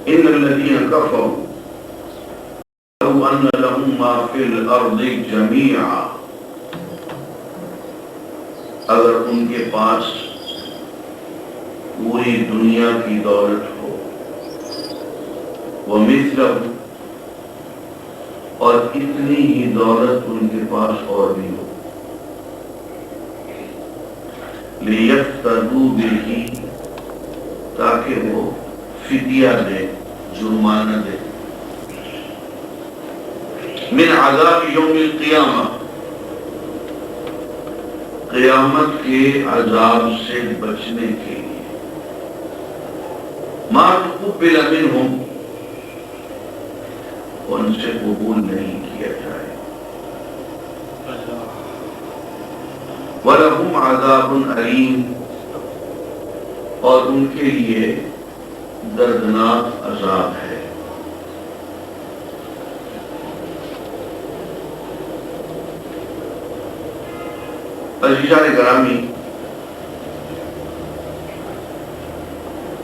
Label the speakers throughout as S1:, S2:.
S1: ان الذين كفروا لو ان لهم ما في الارض جميعا، اگر ان کے پاس پوری دنیا کی دولت ہو، ومثلہ، اور اتنی ہی دولت ان کے پاس اور بھی ہو، لیفتدوا بہ، تاکہ وہ فدیہ دے، جرمانہ دے، من عذاب یوم القیامہ، قیامت کے عذاب سے بچنے کے لیے، ما تقبل منہم، ان سے قبول نہیں کیا جائے، وَلَهُمْ عَذَابٌ أَلِيمٌ، اور ان کے لیے دردناک عذاب ہے۔ عزیزان گرامی،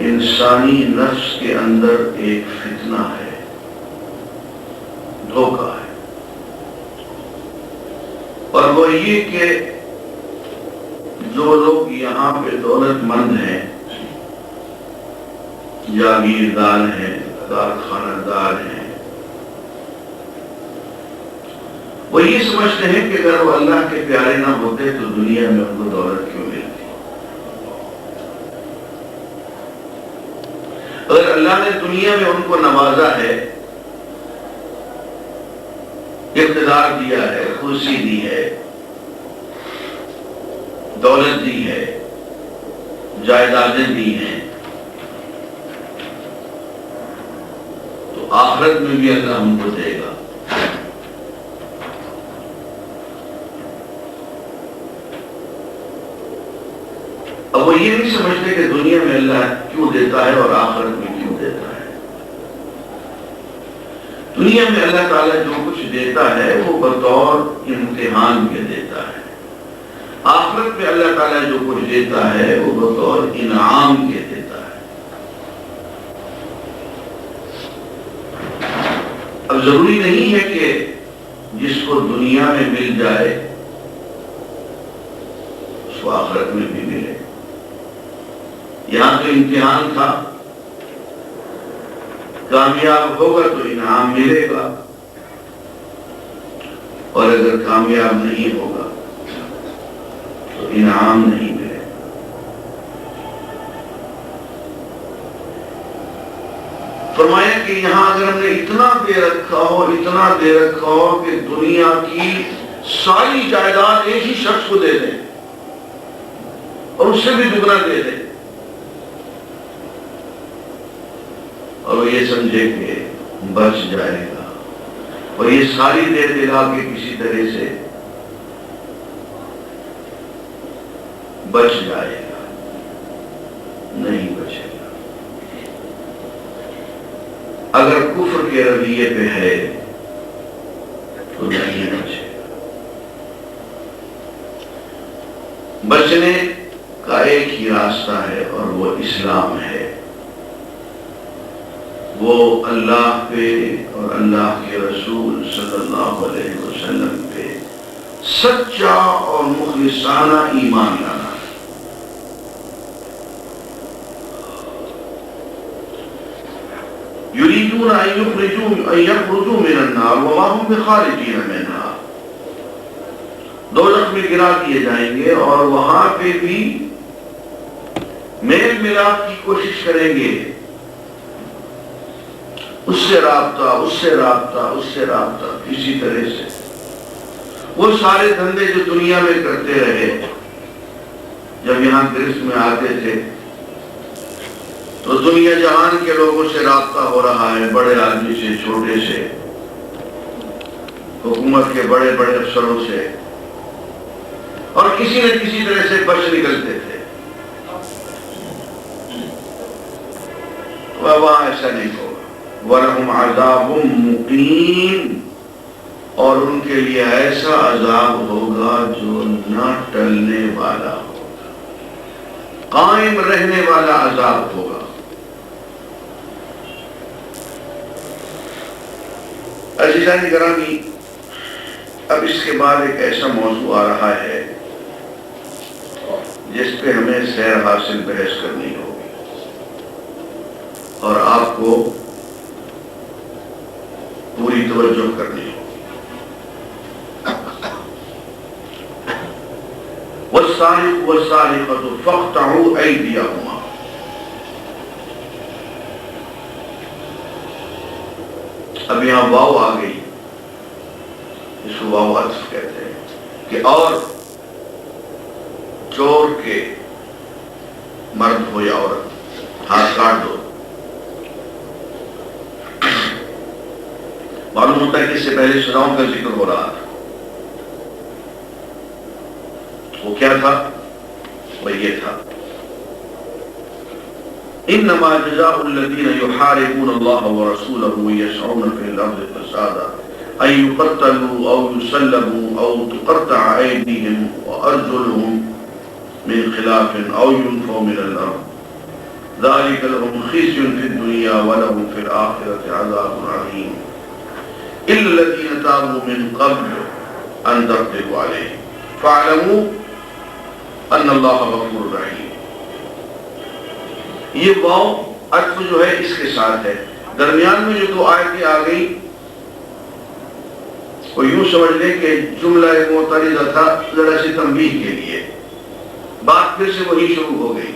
S1: انسانی نفس کے اندر ایک فتنہ ہے، دھوکہ ہے، اور وہ یہ کہ جو لوگ یہاں پہ دولت مند ہیں، جاگیردار ہیں، کارخانہ دار ہیں، وہ یہ سمجھتے ہیں کہ اگر وہ اللہ کے پیارے نہ ہوتے تو دنیا میں ان کو دولت کیوں ملتی؟ اگر اللہ نے دنیا میں ان کو نوازا ہے، اقتدار دیا ہے، کرسی دی ہے، دولت دی ہے، جائیدادیں دی ہیں، تو آخرت میں بھی اللہ ہم کو دے گا۔ اب وہ یہ نہیں سمجھتے کہ دنیا میں اللہ کیوں دیتا ہے اور آخرت میں کیوں دیتا ہے۔ دنیا میں اللہ تعالیٰ جو کچھ دیتا ہے وہ بطور امتحان کے دیتا ہے، آخرت میں اللہ تعالیٰ جو کچھ دیتا ہے وہ بطور انعام کے دیتا ہے۔ اب ضروری نہیں ہے کہ جس کو دنیا میں مل جائے اس کو آخرت میں بھی ملے۔ یہاں تو امتحان تھا، کامیاب ہوگا تو انعام ملے گا، اور اگر کامیاب نہیں ہوگا تو انعام نہیں ملے گا۔ فرمایا کہ یہاں اگر ہم نے اتنا دے رکھا ہو، اتنا دے رکھا ہو کہ دنیا کی ساری جائیداد ایک ہی شخص کو دے دیں اور اس سے بھی دگنا دے دیں، اور وہ یہ سمجھے کہ بچ جائے گا، اور یہ ساری دے دے گا کہ کسی طرح سے بچ جائے گا، نہیں بچے گا۔ اگر کفر کے رویے پہ ہے تو نہیں بچے گا۔ بچنے کا ایک ہی راستہ ہے اور وہ اسلام ہے، وہ اللہ پہ اور اللہ کے رسول صلی اللہ علیہ وسلم پہ سچا اور مخلصانہ ایمان لانا ہے۔ یریدون ان یخرجوا من النار وما هم بخارجین منها، دوزخ میں گرا دیے جائیں گے اور وہاں پہ بھی میل ملاپ کی کوشش کریں گے، اس سے رابطہ، اس سے رابطہ، اس سے رابطہ، کسی طرح سے وہ سارے دھندے جو دنیا میں کرتے رہے، جب یہاں گرفت میں آتے تھے تو دنیا جہان کے لوگوں سے رابطہ ہو رہا ہے، بڑے آدمی سے، چھوٹے سے، حکومت کے بڑے بڑے افسروں سے، اور کسی نہ کسی طرح سے بچ نکلتے تھے۔ وہاں ایسا نہیں ہوگا۔ وَلَهُمْ عَذَابٌ مُقِيمٌ، اور ان کے لیے ایسا عذاب ہوگا جو نہ ٹلنے والا ہوگا، قائم رہنے والا عذاب ہوگا۔ عزیزان گرامی، اب اس کے بعد ایک ایسا موضوع آ رہا ہے جس پہ ہمیں سیر حاصل بحث کرنی ہوگی اور آپ کو پوری توجہ کرنی ہوگی۔ والسارق والسارقة فاقطعوا أيديهما۔ اب یہاں واو آ گئی، اس کو واو عطف کہتے ہیں کہ اور چور کے مرد ہو یا عورت ہاتھ کاٹ دو۔ معلوم ہوتا ہے کہ اس سے پہلے سزاؤں کا ذکر ہو رہا تھا، وہ کیا تھا؟ وہ یہ تھا انما جزاء الذين يحاربون الله ورسوله ويسعون في الارض فسادا ان يقتلوا او يسلبوا او تقطع ايديهم وارجلهم من خلاف او ينفوا من الارض ذلك لهم خزي في الدنيا ولهم في الاخره عذاب عظيم الا الذين تابوا من قبل ان تقدروا عليهم فاعلموا ان اللہ غفور رحیم۔ یہ واو عطف جو ہے اس کے ساتھ ہے، درمیان میں جو دو آیتیں آ گئی وہ یوں سمجھ لیں کہ جملہ معترضہ تھا ذرا سی تنبیہ کے لیے، بات پھر سے وہی شروع ہو گئی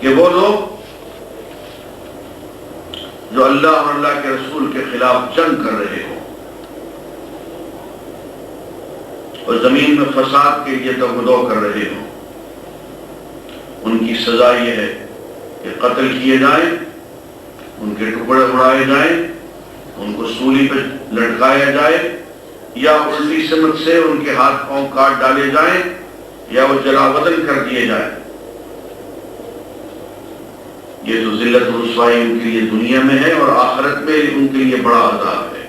S1: کہ وہ لوگ جو اللہ اور اللہ کے رسول کے خلاف جنگ کر رہے ہوں اور زمین میں فساد کے لیے دو کر رہے ہوں، ان کی سزا یہ ہے کہ قتل کیے جائیں، ان کے ٹکڑے اڑائے جائیں، ان کو سولی پہ لٹکایا جائے، یا الٹی سمت سے ان کے ہاتھ پاؤں کاٹ ڈالے جائیں، یا وہ جلا وطن کر دیے جائیں۔ یہ تو ذلت و رسوائی ان کے لیے دنیا میں ہے اور آخرت میں ان کے لیے بڑا عذاب ہے۔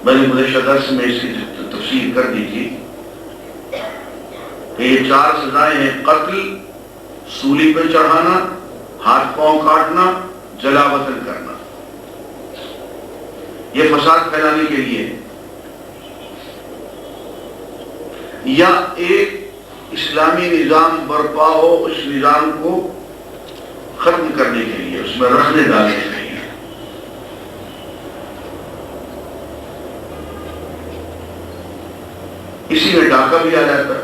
S1: میں نے گزشتہ درس میں اس کی تفصیل کر دی تھی کہ یہ چار سزائیں ہیں: قتل، سولی پہ چڑھانا، ہاتھ پاؤں کاٹنا، جلا وطن کرنا۔ یہ فساد پھیلانے کے لیے یا ایک اسلامی نظام برپا ہو، اس نظام کو ختم کرنے کے لیے، اس میں رخنے ڈالنے کے لیے۔ اسی میں ڈاکہ بھی آ جاتا ہے۔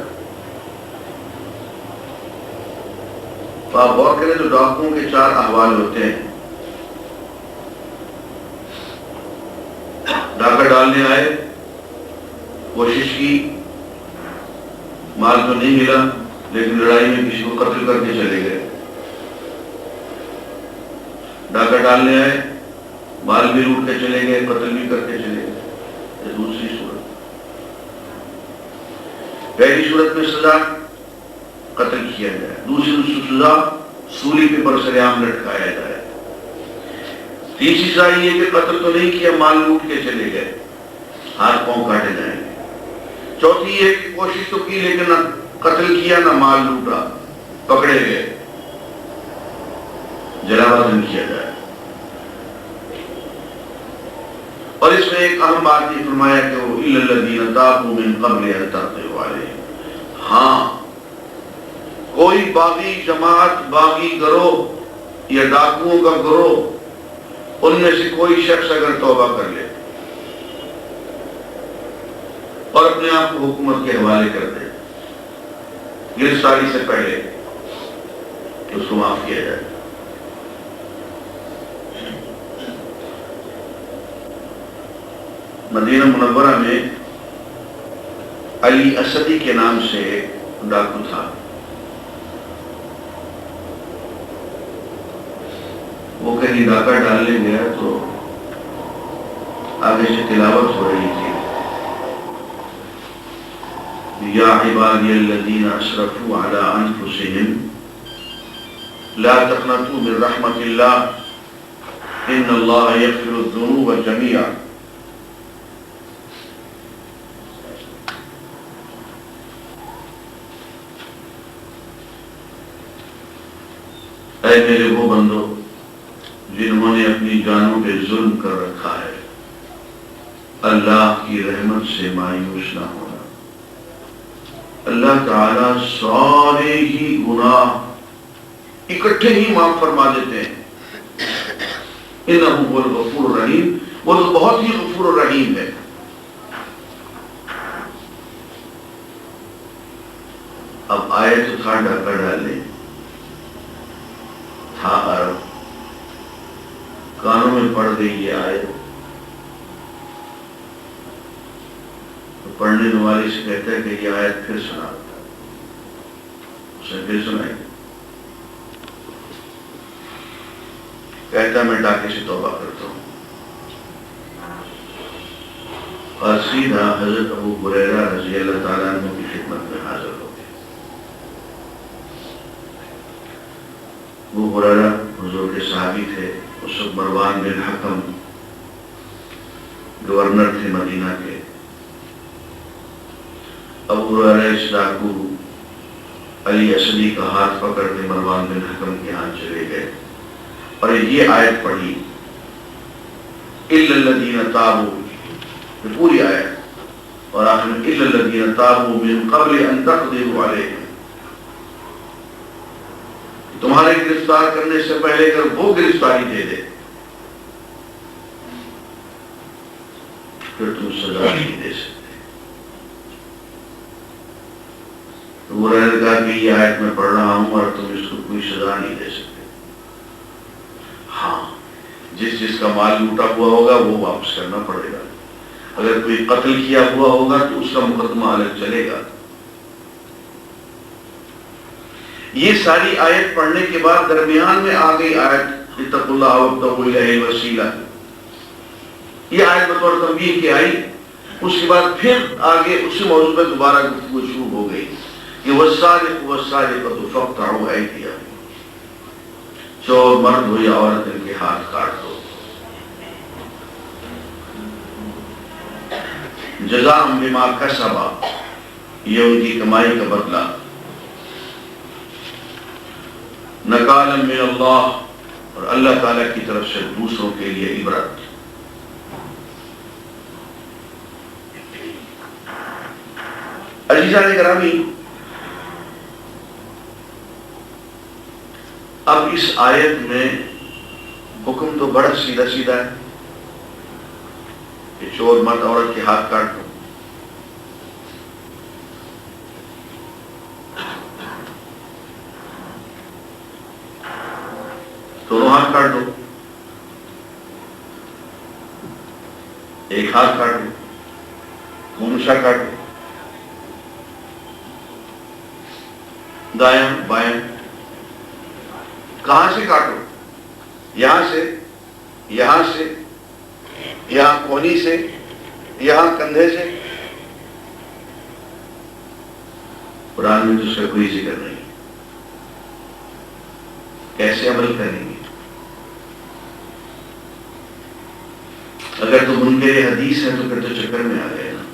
S1: تو آپ غور کریں تو ڈاکوؤں کے چار احوال ہوتے ہیں۔ ڈاکہ ڈالنے آئے، کوشش کی، مال تو نہیں ملا، لیکن لڑائی میں کسی کو قتل کر کے چلے گئے۔ ڈاکہ ڈالنے آئے، مال بھی لوٹ کے چلے گئے، قتل بھی کر کے چلے گئے۔ یہ دوسری صورت۔ پہلی صورت میں سزا قتل کیا جائے، دوسری سزا سولی پہ برسر عام لٹکایا جائے، تیسری سزا یہ کہ قتل تو نہیں کیا، مال لوٹ کے چلے گئے، ہاتھ پاؤں کاٹے جائیں گے۔ چوتھی یہ کہ کوشش تو کی لیکن نہ قتل کیا نہ مال لوٹا، پکڑے گئے، جلا وطن کیا جائے۔ اور اس میں ایک اہم بات یہ فرمایا کہ وہ اِلَّا الَّذِينَ تَابُوا مِن قَبْلِ أَن تَقْدِرُوا عَلَيْهِمْ۔ ہاں، کوئی باغی جماعت، باغی گروہ یا ڈاکوؤں کا گروہ، ان میں سے کوئی شخص اگر توبہ کر لے اور اپنے آپ کو حکومت کے حوالے کر دے گرفتاری سے پہلے، تو اس کو معاف کیا جائے۔ مدینہ منورہ میں علی اسدی کے نام سے ایک ڈاکو تھا، وہ کہیں ڈاکہ ڈالنے گیا تو آگے سے تلاوت ہو رہی تھی، یا عبادی الذین اسرفوا علی انفسہم لا تقنطوا من رحمت اللہ ان اللہ یغفر الذنوب جميعا۔ اے میرے وہ بندو جنہوں نے اپنی جانوں پہ ظلم کر رکھا ہے، اللہ کی رحمت سے مایوس نہ ہونا۔ اللہ تعالیٰ سارے ہی گناہ اکٹھے ہی معاف فرما دیتے ہیں۔ انہ هو الغفور الرحیم، وہ تو بہت ہی غفور الرحیم ہے۔ اب آئے تو تھا ڈاکہ ڈالے، تھا عرب، کانوں میں پڑ گئی یہ آیت، تو پڑھنے والی سے کہتا ہے کہ یہ آیت پھر سنا، اس نے پھر سنائی، کہتا میں ڈاکے سے توبہ کرتا ہوں، اور سیدھا حضرت ابو ہریرہ رضی اللہ تعالیٰ عنہ کی خدمت میں حاضر ہو گئے۔ ابو ہریرہ حضور کے صحابی تھے، اس وقت مروان بن حکم گورنر تھے مدینہ کے۔ ابو ہریرہ اس ڈاکو علی اسدی کا ہاتھ پکڑ کے مروان بن حکم کے ہاں چلے گئے اور یہ آیت پڑھی اِلَّا الَّذِينَ تَابُوا، یہ پوری آیت، اور آخر میں اِلَّا الَّذِينَ تَابُوا مِن قَبْلِ أَن تَقْدِرُوا عَلَيْهِمْ، تمہارے گرفتار کرنے سے پہلے اگر وہ گرفتاری دے دے پھر تم سزا نہیں دے سکتے۔ تو وہ رہنے کہا کہ یہ آیت میں پڑھ رہا ہوں اور تم اس کو کوئی سزا نہیں دے سکتے، ہاں جس کا مال لوٹا ہوا ہوگا وہ واپس کرنا پڑے گا، اگر کوئی قتل کیا ہوا ہوگا تو اس کا مقدمہ الگ چلے گا۔ یہ ساری آیت پڑھنے کے بعد درمیان میں آ گئی آیت اتقوا اللہ وابتغوا الیہ الوسیلہ، یہ آیت بطور تنبیہ کی آئی۔ اس کے بعد پھر آگے اسی موضوع پہ دوبارہ گفتگو شروع ہو گئی کہ والسارق والسارقۃ فاقطعوا ایدیہم، چور مرد ہو یا عورت ان کے ہاتھ کاٹ دو، جزاء بما کسبا، یہ ان کی کمائی کا بدلہ، نکالا من اللہ، اور اللہ تعالیٰ کی طرف سے دوسروں کے لیے عبرت۔ عزیزان گرامی، اب اس آیت میں حکم تو بڑا سیدھا سیدھا ہے کہ چور مرد عورت کے ہاتھ کاٹ دو، دونوں ہاتھ کاٹ دو، ایک ہاتھ کاٹ دو، منشا کاٹ دو، دایاں بایاں، کہاں سے کاٹو؟ یہاں سے، یہاں سے، یہاں کونی سے، یہاں کندھے سے۔ قرآن میں تو اس کا کوئی ذکر نہیں، کیسے عمل کریں گے؟ اگر تو منکر حدیث ہے تو پھر تو چکر میں آ گئے نا۔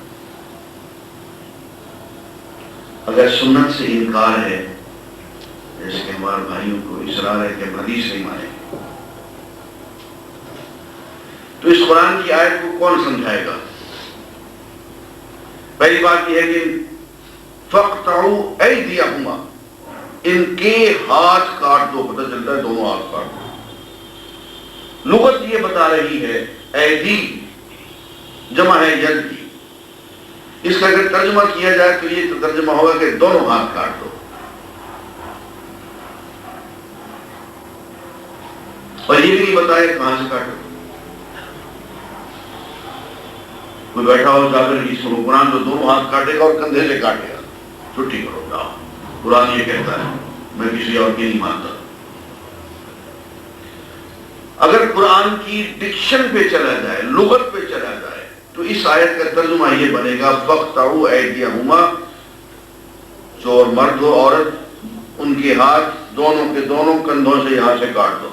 S1: اگر سنت سے انکار ہے، جیسے کہ ہمارے بھائیوں کو اصرار ہے کہ ہم حدیث نہیں مانیں، تو اس قرآن کی آیت کو کون سمجھائے گا؟ پہلی بات یہ ہے کہ فَاقْطَعُوا أَيْدِيَهُمَا، ان کے ہاتھ کاٹ دو، پتہ چلتا ہے دونوں ہاتھ کاٹ دو۔ لغت یہ بتا رہی ہے ایدی جمع ہے ید کی، اس کا اگر ترجمہ کیا جائے تو یہ ترجمہ ہوگا کہ دونوں ہاتھ کاٹ دو، اور یہ بھی نہیں بتایا کہاں سے کاٹو۔ کوئی بیٹھا ہو جابر کی سنو، قرآن تو دونوں ہاتھ کاٹے گا اور کندھے سے کاٹے گا، چھٹی کرو جاؤ، قرآن یہ کہتا ہے، میں کسی اور کی نہیں مانتا۔ اگر قرآن کی ڈکشن پہ چلا جائے، لغت پہ چلا جائے، تو اس آیت کا ترجمہ یہ بنے گا فَاقْطَعُوا أَيْدِيَهُمَا، چور مرد ہو عورت، ان کے ہاتھ دونوں کے دونوں کندھوں سے یہاں سے کاٹ دو۔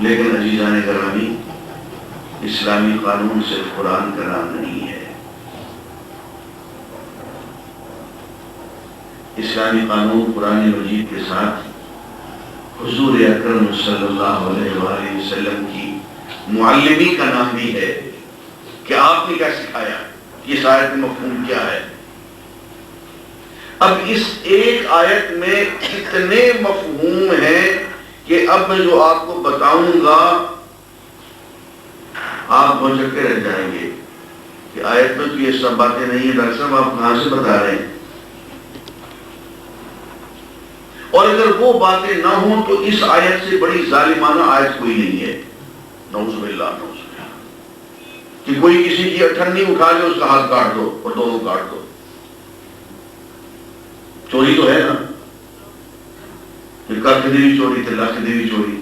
S1: لیکن عزیزان گرامی، اسلامی قانون صرف قرآن کا نام نہیں ہے، اسلامی قانون قرآن مجید کے ساتھ حضور اکرم صلی اللہ علیہ وآلہ وسلم کی معلمی کا نام بھی ہے کہ آپ نے کیا سکھایا، یہ آیت کا مفہوم کیا ہے۔ اب اس ایک آیت میں اتنے مفہوم ہیں کہ اب میں جو آپ کو بتاؤں گا آپ بھوچکے رہ جائیں گے کہ آیت میں تو یہ سب باتیں نہیں ہیں، ڈاکٹر صاحب آپ کہاں سے بتا رہے ہیں؟ اور اگر وہ باتیں نہ ہوں تو اس آیت سے بڑی ظالمانہ آیت کوئی نہیں ہے۔ نعوذ باللہ، نعوذ باللہ، کہ کوئی کسی کی اٹھنی اٹھا لے اس کا ہاتھ کاٹ دو اور دونوں کاٹ دو۔ چوری تو ہے نا، کھ دیوی چوری تھے، لاکھ دیوی چوری،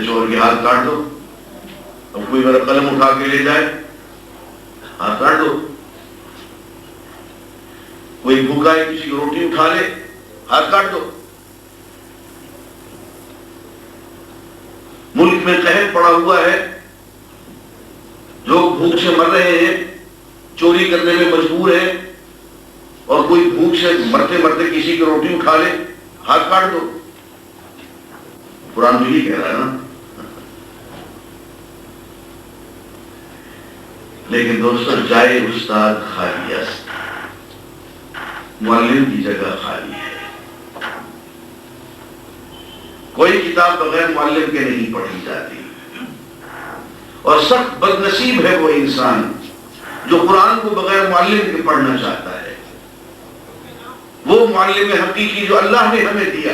S1: چور کے ہاتھ کاٹ دو۔ اب کوئی میرا قلم اٹھا کے لے جائے، ہاتھ کاٹ دو۔ کوئی بھوکا ہے کسی کی روٹی اٹھا لے، ہاتھ کاٹ دو۔ ملک میں قحط پڑا ہوا ہے، لوگ بھوک سے مر رہے ہیں، چوری کرنے میں مجبور ہے، اور کوئی بھوک سے مرتے مرتے کسی کی روٹی اٹھا لے، ہاتھ کاٹ دو۔ قرآن تو یہی کہہ رہا ہے نا۔ لیکن دوستو، جائے استاد خالی است، معلم کی جگہ خالی ہے۔ کوئی کتاب بغیر معلم کے نہیں پڑھی جاتی، اور سخت بد نصیب ہے وہ انسان جو قرآن کو بغیر معلم کے پڑھنا چاہتا ہے۔ وہ معلم حقیقی جو اللہ نے ہمیں دیا،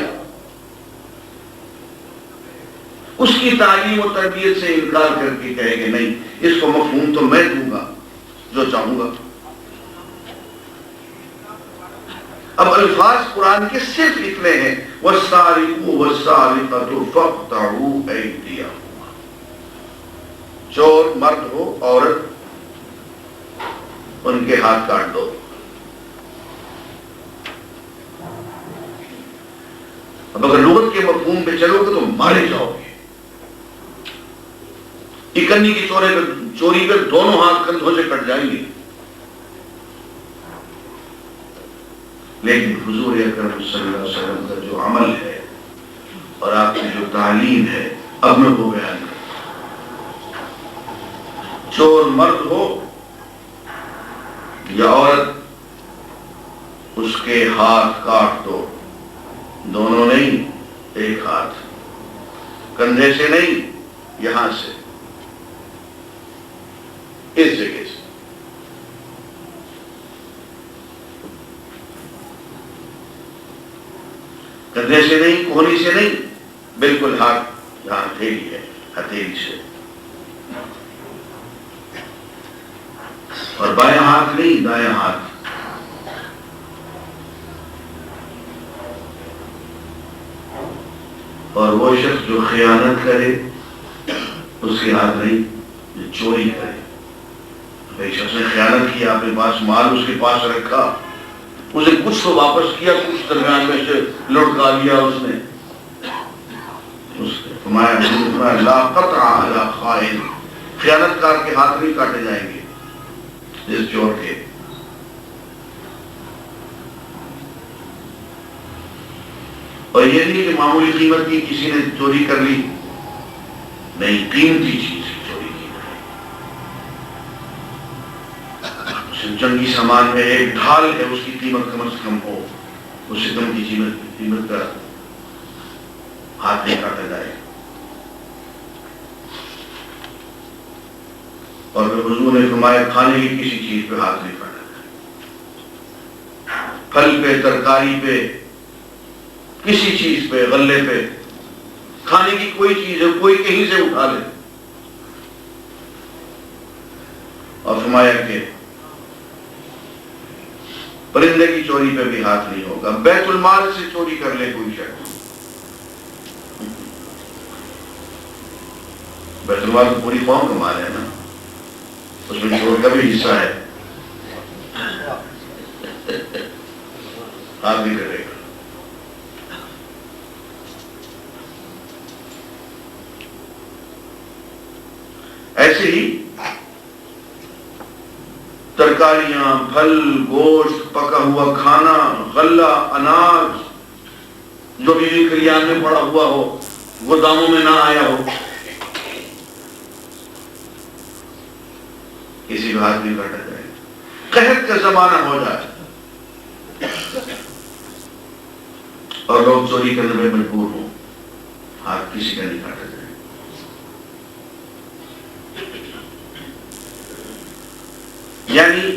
S1: اس کی تعلیم و تربیت سے انکار کر کے کہے کہ نہیں، اس کو مفہوم تو میں دوں گا جو چاہوں گا۔ اب الفاظ قرآن کے صرف اتنے ہیں، وَالسَّارِقُ وَالسَّارِقَةُ فَاقْطَعُوا أَيْدِيَهُمَا، چور مرد ہو عورت، ان کے ہاتھ کاٹ دو۔ اب اگر لغت کے مفہوم پہ چلو گے تو مارے جاؤ گے۔ اکنی کی چوری پہ دونوں ہاتھ کندھوں سے کٹ جائیں گے۔ لیکن حضور اکرم صلی اللہ علیہ وسلم کا جو عمل ہے اور آپ کی جو تعلیم ہے، اب میں وہ بیان کرتا ہوں۔ چور مرد ہو یا عورت، اس کے ہاتھ کاٹ دو، دونوں نہیں، ایک ہاتھ، کندھے سے نہیں، یہاں سے، اس جگہ سے۔ کندھے سے نہیں، کونی سے نہیں، بالکل ہاتھ جہاں ہتھیلی ہے، ہتھیلی سے۔ اور بایاں ہاتھ نہیں، دایاں ہاتھ۔ اور وہ شخص جو خیانت کرے، اس کے ہاتھ نہیں، جو چوری کرے۔ ایک شخص نے خیانت کی، اپنے پاس مال اس کے پاس رکھا، اسے کچھ تو واپس کیا، کچھ درمیان میں سے لڑکا لیا اس نے۔ فرمایا لا قطع علی خائن، خیانت کار کے ہاتھ نہیں کاٹے جائیں گے اس چور کے۔ اور یہ نہیں کہ معمولی قیمت کی کسی نے چوری کر لی، نہیں، قیمتی چیز کی چوری کی۔ جنگی سامان میں ایک ڈھال ہے، اس کی قیمت کم از کم ہو، اس سے کم کی قیمت کا ہاتھ نہیں کاٹا جائے۔ اور پھر حضور نے فرمایا کھانے کی کسی چیز پہ ہاتھ نہیں کاٹا جائے، پھل پہ، ترکاری پہ، کسی چیز پہ، غلے پہ، کھانے کی کوئی چیز ہے، کوئی کہیں سے اٹھا لے۔ اور فرمایا کہ پرندے کی چوری پہ بھی ہاتھ نہیں ہوگا۔ بیت المال سے چوری کر لے کوئی شخص، بیت المال تو پوری قوم کا مال ہے نا، اس میں چور کا بھی حصہ ہے، ہاتھ نہیں کرے گا۔ ایسے ہی ترکاریاں، پھل، گوشت، پکا ہوا کھانا، غلہ، اناج جو بھی کھلیان میں پڑا ہوا ہو، گوداموں میں نہ آیا ہو، کسی کا ہاتھ نہیں کاٹا جائے، قحط کا زمانہ ہو جائے اور لوگ چوری کرنے میں مجبور ہوں، ہاتھ کسی کا نہیں کاٹا جائے۔ یعنی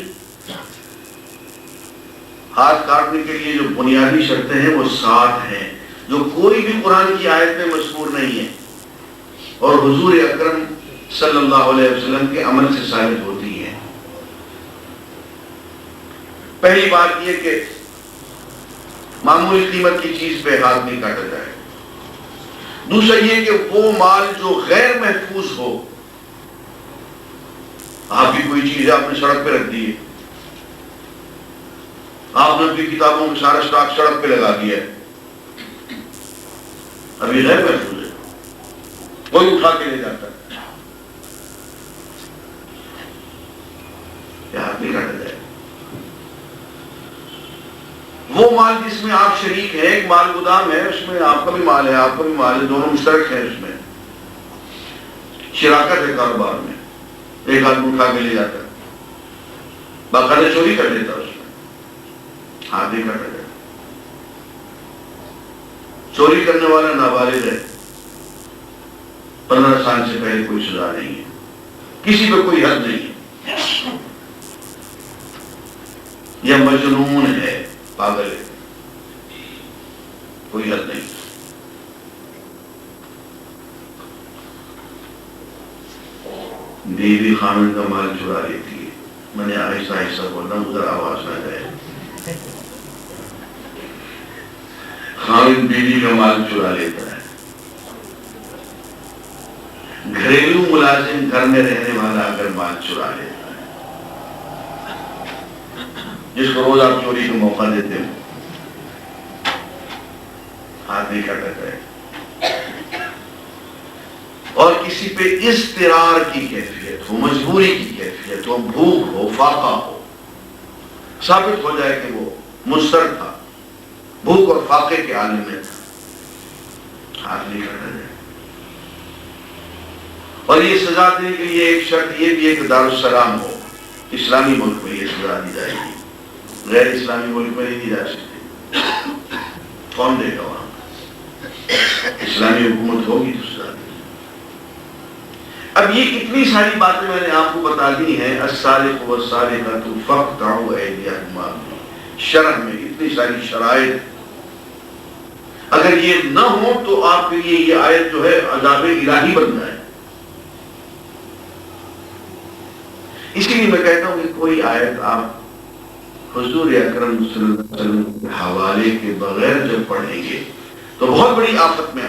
S1: ہاتھ کاٹنے کے لیے جو بنیادی شرطیں ہیں وہ 7 ہیں، جو کوئی بھی قرآن کی آیت میں مذکور نہیں ہے اور حضور اکرم صلی اللہ علیہ وسلم کے عمل سے ثابت ہوتی ہیں۔ پہلی بات یہ کہ معمولی قیمت کی چیز پہ ہاتھ نہیں کاٹا جائے۔ دوسرا یہ کہ وہ مال جو غیر محفوظ ہو، آپ کی کوئی چیز آپ نے سڑک پہ رکھ دی ہے، آپ نے اپنی کتابوں کا سارا سٹاک سڑک پہ لگا دیا ہے، ابھی غیر محفوظ ہے، کوئی اٹھا کے لے جاتا ہے، ہاتھ نہیں کاٹا جائے۔ وہ مال جس میں آپ شریک ہیں، ایک مال گودام ہے، اس میں آپ کا بھی مال ہے، آپ کا بھی مال ہے، دونوں مشترک ہیں، اس میں شراکت ہے کاروبار میں، ایک آدمی اٹھا کے لے جاتا ہے، باقاعدہ چوری کر لیتا ہے، اس میں ہاتھ نہیں کاٹا جائے۔ چوری کرنے والا نابالغ ہے، 15 سال سے پہلے کوئی سزا نہیں ہے، کسی پہ کوئی حد نہیں ہے، یہ مجنون ہے، پاگل ہے، کوئی حد نہیں۔ بیوی خامن کا مال چرا لیتی ہے، میں نے آہستہ آہستہ بولنا ادھر آواز نہ جائے، خامن بیوی کا مال چرا لیتا ہے، گھریلو ملازم گھر میں رہنے والا اگر مال چرا لیتا ہے، جس کو روز آپ چوری کا موقع دیتے ہو، ہاتھ نہیں کاٹا جائے۔ اور کسی پہ اضطرار کی کیفیت ہو، مجبوری کی کیفیت ہو، بھوک ہو، فاقہ ہو، ثابت ہو جائے کہ وہ مضطر تھا، بھوک اور فاقے کے عالم میں تھا، ہاتھ نہیں کاٹا جائے۔ اور یہ سزا دینے کے لیے ایک شرط یہ بھی ہے کہ دارالسلام ہو، اسلامی ملک میں یہ سزا دی جائے گی، غیر اسلامی ملک میں نہیں دی جا سکتی، کون دے گا وہاں؟ اسلامی حکومت ہوگی تو سزا دی۔ اب یہ اتنی ساری باتیں میں نے آپ کو بتا دی ہیں، السارق والسارقۃ فاقطعوا ایدیہما، شرع میں اتنی ساری شرائط، اگر یہ نہ ہو تو آپ کے لیے یہ آیت جو ہے عذاب الہی بن جائے۔ اسی لیے میں کہتا ہوں کہ کوئی آیت آپ حضور اکرم صلی اللہ علیہ وسلم کے حوالے کے بغیر جب پڑھیں گے تو بہت بڑی آفت میں